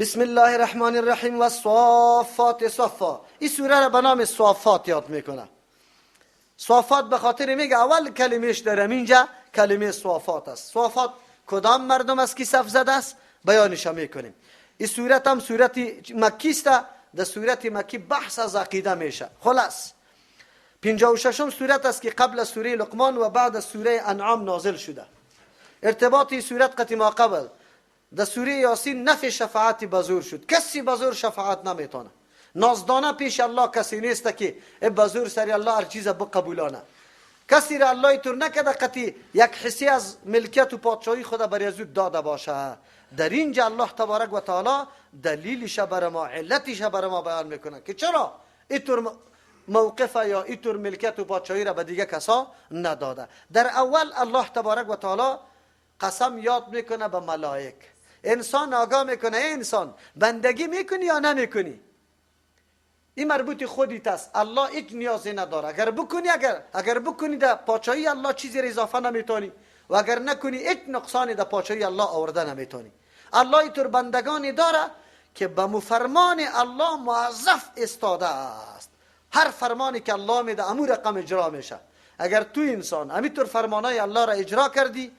بسم الله الرحمن الرحیم و صافات صفا. این سوره را به نام صافات یاد میکنه. صافات به خاطر میگه اول کلمهش در اینجا کلمه صافات است. صافات کدام مردم است که صف زده است بیانش میکنیم. این سورت هم سورت مکی است. در سورت مکی بحث از عقیده میشه. خلاص 56م سورت است که قبل از سوره لقمان و بعد از سوره انعام نازل شده. ارتباط این سورت قطعی ما قبل در سوره یاسین نفی شفاعت بزور شد. کسی بزور شفاعت نمیتونه. نازدانه پیش الله کسی نیست که بزور سری الله هر چیز بقبولانه. کسی را الله طور نکده قطعی یک حسی از ملکیت و پادشاهی خود بر یزود داده باشه. در اینجا الله تبارک و تعالی دلیلش بر ما، علتش بر ما بیان میکنه که چرا اینطور موقف یا اینطور ملکیت و پادشاهی را به دیگه کسا نداده. در اول الله تبارک و تعالی قسم یاد میکنه به ملائک. انسان آگاه میکنه ای انسان بندگی میکنی یا نمیکنی؟ این مربوط خودیت است. الله هیچ نیازی نداره. اگر بکنی در پادشاهی الله چیزی را اضافه نمیتونی و اگر نکنی هیچ نقصانی در پادشاهی الله آورده نمیتونی. الله اینطور بندگانی داره که به فرمان الله موظف استاده است. هر فرمانی که الله میده امور رقم اجرا میشه. اگر تو انسان همینطور فرمانای الله را اجرا کردی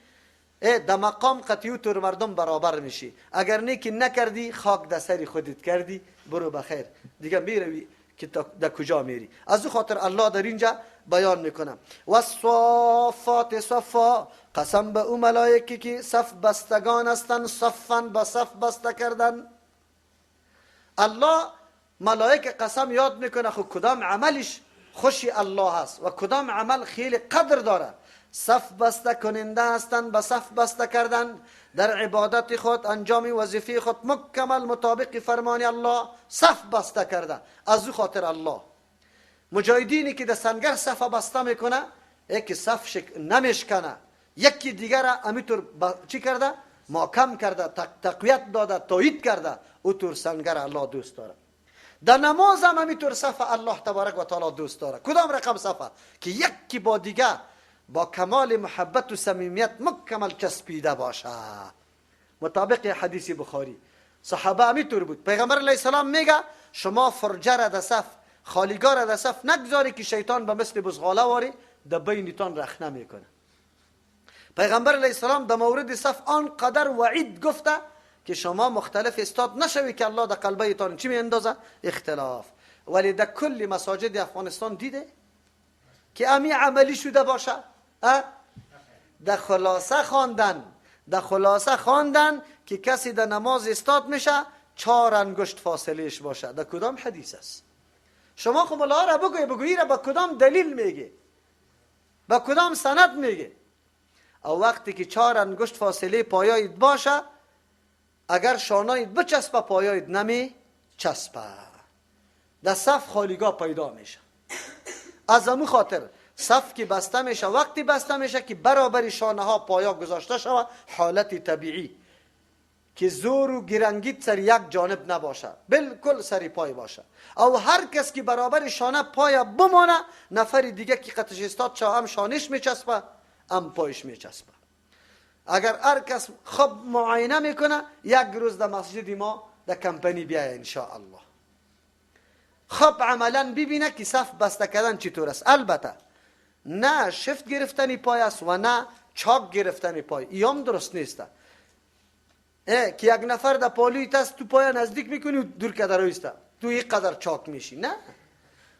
در مقام قطعی طور مردم برابر میشی. اگر نیکی نکردی خاک در سری خودت کردی، برو بخیر دیگه میروی که در کجا میری. از او خاطر الله در اینجا بیان میکنم و صافات صفا. قسم به او ملائکی که صف بستگان هستند، صفن به صف بسته کردن. الله ملائک قسم یاد میکنه خود کدام عملش خوشی الله هست و کدام عمل خیلی قدر داره. صف بسته کننده هستند، به صف بسته کردن در عبادت خود، انجام وظیفه خود مکمل مطابق فرمان الله صف بسته کرده. از او خاطر الله مجاهدینی که در سنگر صف بسته میکنه یکی صف نمیشکنه، یکی دیگر همینطور چی کرده؟ محکم کرده، تقویت داده، تایید کرده. او طور سنگر الله دوست داره. در نماز هم همینطور صف الله تبارک و تعالی دوست داره. کدام رقم صفه؟ که یکی با دیگه با کمال محبت و صمیمیت مکمل چسبیده باشه. مطابق حدیث بخاری صحابه همینطور بود. پیغمبر علیه السلام میگه شما فرجه را در صف، خالیگاه را در صف نگذاری که شیطان به مثل بزغاله واری در بینتان رخنه میکنه. پیغمبر علیه السلام در مورد صف آنقدر وعید گفته که شما مختلف استاد نشوی که الله در قلبیتان چی میاندازه؟ اختلاف. ولی در کل مساجد افغانستان دیده که امی عملی شده باشه؟ در خلاصه خواندن که کسی در نماز استاد میشه 4 انگشت فاصلهش باشه. در کدام حدیث است؟ شما خب الله را بگویی را با کدام دلیل میگه؟ با کدام سند میگه؟ او وقتی که 4 انگشت فاصله پایایت باشه، اگر شانایت بچسبه پایایت نمی چسبه، در صف خالیگاه پیدا میشه. از همون خاطر صف که بسته میشه وقتی بسته میشه که برابر شانه ها پایا گذاشته شود، حالت طبیعی که زور و گرنگیت سر یک جانب نباشه، بالکل سری پای باشه. او هر کس که برابر شانه پایا بمانه، نفر دیگه که قطعش استاد شو هم شانش میچسبه هم پایش میچسبه. اگر هر کس خب معاینه میکنه، یک روز در مسجد ما در کمپنی بیاید انشاءالله، خب عملا ببینه که صف بسته کردن چطور است. البته نه شفت گرفتنی پای است و نه چاک گرفتنی پای، ایام درست نیست. که یک نفر در پالویت است، تو پای نزدیک میکنی و دور کدر رویسته، تو یک قدر چاک میشی. نه،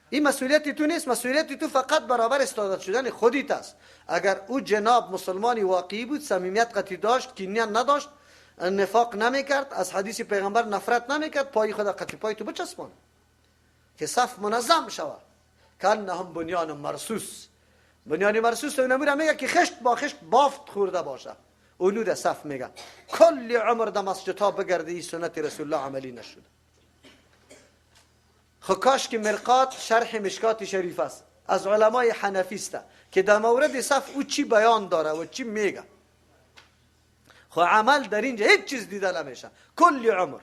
این مسئولیت تو نیست. مسئولیت تو فقط برابر استادت شدن خودیت است. اگر او جناب مسلمانی واقعی بود، صمیمیت قطعی داشت، کینه نداشت، نفاق نمیکرد، از حدیث پیغمبر نفرت نمیکرد، پای خود قطعی پای تو بچسبان که صف منظم شود. کانهم بنیان مرصوص. بنیان مرصوص تو نمونه میگه که خشت با خشت بافت خورده باشه. اونو در صف میگه کل عمر در مسجد ها بگرده، این سنت رسول الله عملی نشد. خب کاش که مرقات شرح مشکات شریف است از علمای حنفی است که در مورد صف او چی بیان داره و چی میگه. خب عمل در اینجا هیچ چیز دیده نمیشه. کل عمر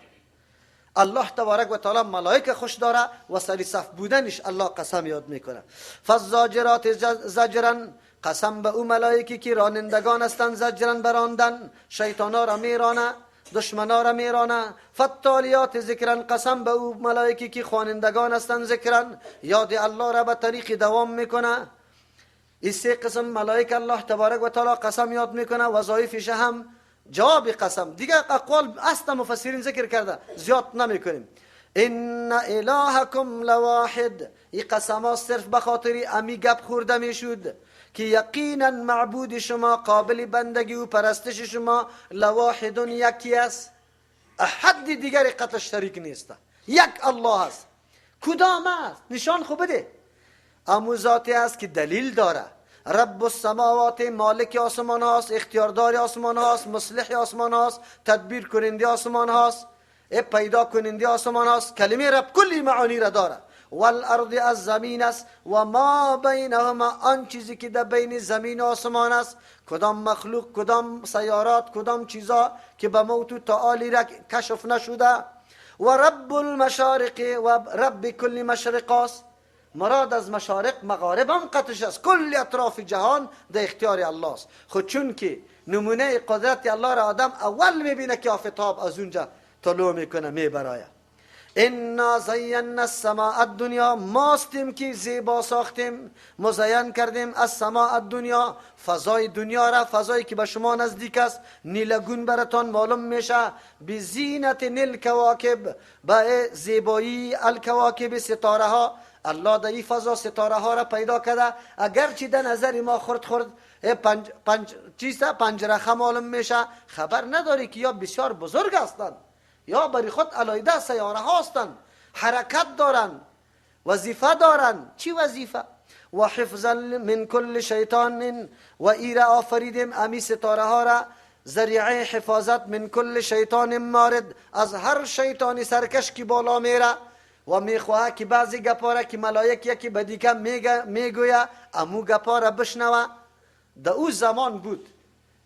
الله تبارک و تعالی ملائکه خوش داره و سری صف بودنش الله قسم یاد میکنه. فالزاجرات زجرن. قسم به او ملائکی که رانندگان هستند، زجرن براندن، شیطانا را میرانه. دشمنا را میرانه. فالتالیات ذکرن، قسم به او ملائکی که خوانندگان هستند ذکرن، یاد الله را به طریق دوام میکنه. این سه قسم ملائک الله تبارک و تعالی قسم یاد میکنه، وظایفش هم جواب قسم. دیگه اقوال اصلا مفسرین ذکر کرده، زیاد نمیکنیم. ان الهکم لواحد، این قسم ها صرف به خاطر امی گپ خورده میشد که یقینا معبود شما، قابل بندگی و پرستش شما، لواحد یکی است، احد دیگر قطع شریک نیست، یک الله است. کدام است؟ نشان خوب بده. امو ذاتی است که دلیل داره. رب السماوات، مالک آسمان هاست، اختیاردار آسمان هاست، مصلح آسمان هاست، تدبیر کننده آسمان هاست، پیدا کننده آسمان هاست. کلمه رب کلی معانی را داره. والارض، از زمین است، و ما بینهما، آن چیزی که در بین زمین و آسمان است. کدام مخلوق، کدام سیارات، کدام چیزا که به موت و تعالی را کشف نشده. و رب المشارق، و رب کل مشرق است. مراد از مشارق مغارب هم قطعش است. کل اطراف جهان در اختیار الله است. خود چون که نمونه قدرت الله را آدم اول میبینه که آفتاب از اونجا طلوع میکنه میبرایه. انا زینا السماء الدنیا، ماستیم که زیبا ساختیم، مزین کردیم از سماء الدنیا، فضای دنیا را، فضایی که به شما نزدیک است، نیلگون براتان معلوم میشه. بزینت الکواکب، به زیبایی الکواکب، ستاره ها. الله در این فضا ستاره ها را پیدا کرده. اگرچه در نظر ما خرد پنجرخه معلوم میشه، خبر نداری که یا بسیار بزرگ هستند یا بری خود علیحده سیاره هستند، حرکت دارن، وظیفه دارن. چی وظیفه؟ و حفظا من کل شیطان، و ایره آفریدیم امی ستاره ها را ذریعه حفاظت، من کل شیطان مارد، از هر شیطانی سرکش که بالا میره و میخواه که بعضی گپاره که ملائک یکی به دیگه میگویه امو گپاره بشنوه. در او زمان بود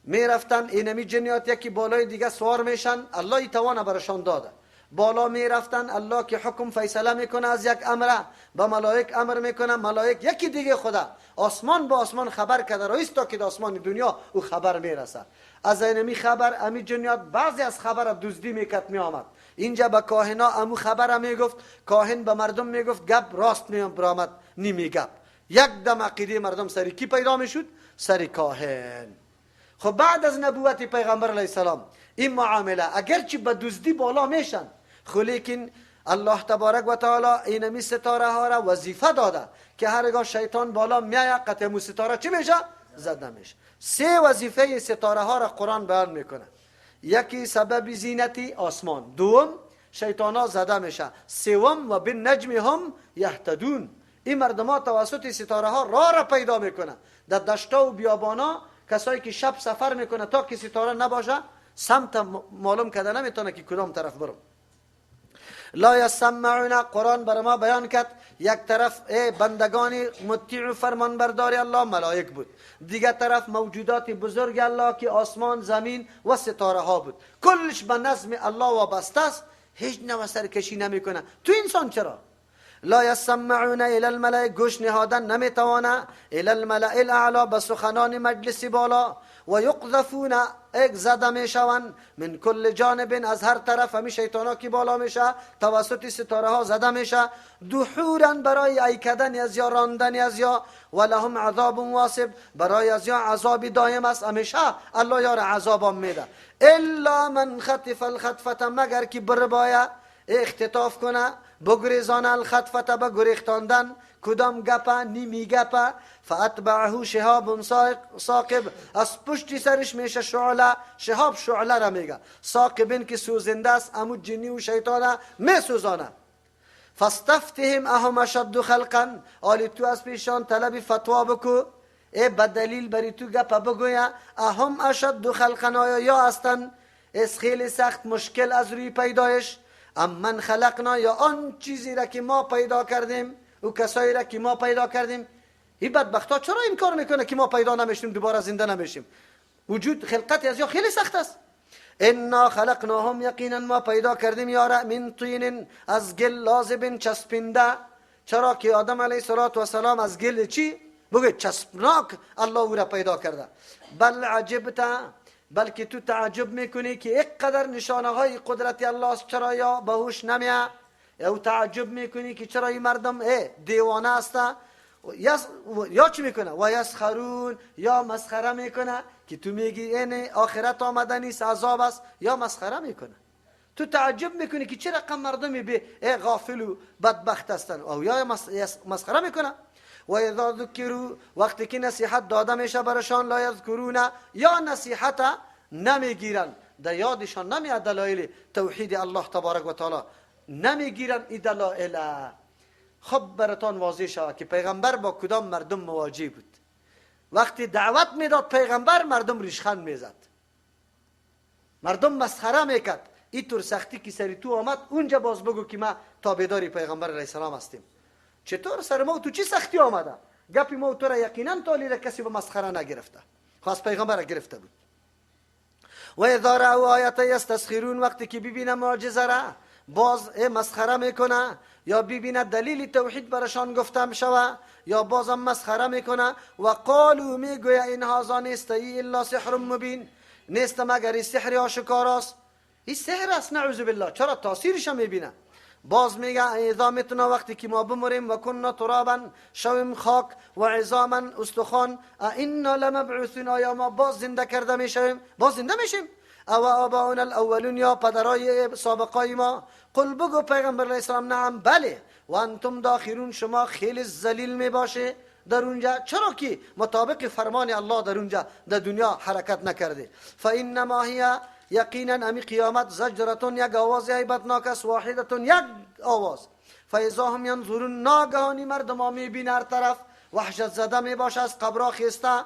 میرفتن اینمی جنیات یکی بالای دیگه سوار میشن، الله ای توانه برشان داده. بالا میرفتن، الله که حکم فیصله میکنه از یک امره، به ملائک امر میکنه، ملائک یکی دیگه خدا آسمان با آسمان خبر کرده، رئیس تا که در آسمان دنیا او خبر میرسه. از اینمی خبر امی جنیات بعضی از خبر دزدی میکرد میآمد. اینجا به کاهنا امو خبر میگفت، کاهن به مردم میگفت، گپ راست برآمد نیمی گپ. یک دم عقیده مردم سری کی پیدا میشد؟ سری کاهن. خب بعد از نبوت پیغمبر علیه السلام این معامله اگرچه به دزدی بالا میشن، خب لیکن الله تبارک و تعالی اینمی ستاره ها را وظیفه داده که هرگاه شیطان بالا میایه قطع مو ستاره چی میشه؟ زده میشه. سه وظیفه ستاره ها را قرآن بیان میکنه. یکی سبب زینتی آسمان، دوم شیطان ها زده میشه، سوم و بالنجم هم یهتدون، این مردم ها توسط ستاره ها راه را پیدا میکنه. در دشتا و بیابانا کسایی که شب سفر میکنه تا که ستاره نباشه سمت معلوم کرده نمیتونه که کدام طرف برم. لا یسمعون، قرآن بر ما بیان کرد یک طرف بندگان مطیع و فرمانبردار الله ملائک بود، دیگر طرف موجودات بزرگ الله که آسمان، زمین و ستاره ها بود. کلش به نظم الله وابسته است، هیچ نوع سرکشی نمیکنه. تو انسان چرا؟ لا یسمعون الی الملائک، گوش نهادن نمیتوانه، الی الملأ الاعلی، به سخنان مجلس بالا. و یقذفون، ایک زده میشوند، من کل جانب، از هر طرف. همی شیطانا که بالا میشه توسط ستاره ها زده میشه، دحورا، برای ایکدن از یا راندن از یا، و لهم عذاب واصب، برای از یا عذاب دائم است همیشه. الله یار عذاب میده. الا من خطف الخطفه، مگر که بربایه اختطاف کنه، بگریزانه، الخطفه به گریختاندن، کدام گپه؟ نیمی گپه. فاتبعه شهاب ثاقب، از پشت سرش میشه شعله. شهاب شعله را میگه، ثاقبین که سوزنده است، امو جنی و شیطانه میسوزانه. فاستفتهم اهم اشد خلقا، آلی تو از پیشان طلب فتوا بکو، به دلیل بری تو گپه بگویا، اهم اشد خلقا، آیا یا هستن از خیلی سخت مشکل از روی پیدایش، من خلقنا، یا آن چیزی را که ما پیدا کردیم و کسایی را که ما پیدا کردیم. این بدبخت ها چرا این کار میکنه که ما پیدا نمیشیم دوباره زنده نمیشیم؟ وجود خلقت از یا خیلی سخت است. انا خلقناهم، یقینا ما پیدا کردیم، یارا من طین، از گل لازب چسبنده. چرا که آدم علیه السلام از گل چی؟ بگه چسبناک الله او را پیدا کرده. بل عجبت، بلکه تو تعجب میکنی که یک قدر نشانه های قدرت الله است، چرا یا به هوش نمیاد؟ یا تعجب میکنی که چرا این مردم دیوانه است؟ یا چی میکنه؟ و یسخرون، یا مسخره میکنه که تو میگی این آخرت آمده نیست، عذاب است، یا مسخره میکنه. تو تعجب میکنی که چرا رقم مردمی به غافل و بدبخت هستن، او یا مسخره میکنه. و اذا ذکروا، وقتی که نصیحت داده میشه برشان، لا یذکرون، یا نصیحت نمیگیرن، در یادشان نمیاد دلایل توحید الله تبارک و تعالی، نمیگیرن این دلایل. خب براتان واضح شود که پیغمبر با کدام مردم مواجه بود. وقتی دعوت میداد پیغمبر، مردم ریشخند میزد، مردم مسخره میکرد. این طور سختی که سری تو آمد، اونجا باز بگو که ما تابعدار پیغمبر علیه السلام هستیم. چطور سر ما تو چی سختی آمده؟ گپی ما تو را یقینا تالی را کسی به مسخره نگرفته، خاص پیغمبر را گرفته بود. و اذا رأوا آیت یستسخرون، وقتی که ببینه معجزه را باز مسخره میکنه، یا ببینه دلیل توحید برشان گفته میشوه، یا بازم مسخره میکنه. و قالو، میگویه این هذا نیست الا سحر مبین، نیست مگر سحر آشکاراست. این سحر است، نعوذ بالله. چرا؟ تاثیرش میبینه. باز میگه اذا متنا، وقتی که ما بمریم، و کننا ترابا، شویم خاک، و عظاما استخوان، اینا لمبعوثون، آیا ما باز زنده کرده میشویم؟ باز زنده میشیم. او آباؤنا الاولون، یا پدرای سابقای ما. قل، بگو پیغمبر علیه السلام، نعم بله، و انتم داخرون، شما خیلی ذلیل میباشه در اونجا. چرا که مطابق فرمان الله در اونجا در دنیا حرکت نکرده. فانما هی، یقینا امی قیامت، زجرتون، یک آواز هیبتناک است، واحدتون، یک آواز. فاذا هم ینظرون، ناگهانی مردم ها میبینه هر طرف، وحشت زده میباشه از قبرها خسته.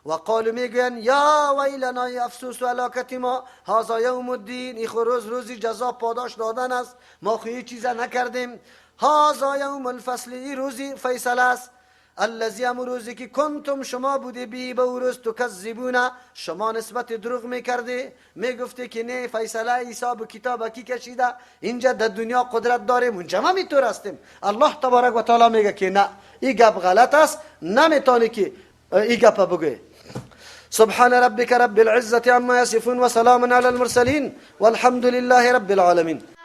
و قالو، میگوین یا ویلنا، افسوس و هلاکت ما، هذا یوم الدین، این روزی جزا پاداش دادن است، ما خو چیز نکردیم. هذا یوم الفصل، این روزی فیصله است. الذی، هم روزی که کنتم، شما بودی، بی به او روز تکذبون، شما نسبت دروغ میکردی، میگفتی که نه فیصله حساب کتاب کی کشیده، اینجا در دنیا قدرت داریم، اونجا ما میتور هستیم. الله تبارک و تعالی میگه که نه، این گپ غلط است، نمیتونی که این گپ بگوی. سبحان ربك رب العزة عما يصفون، وسلام على المرسلين، والحمد لله رب العالمين.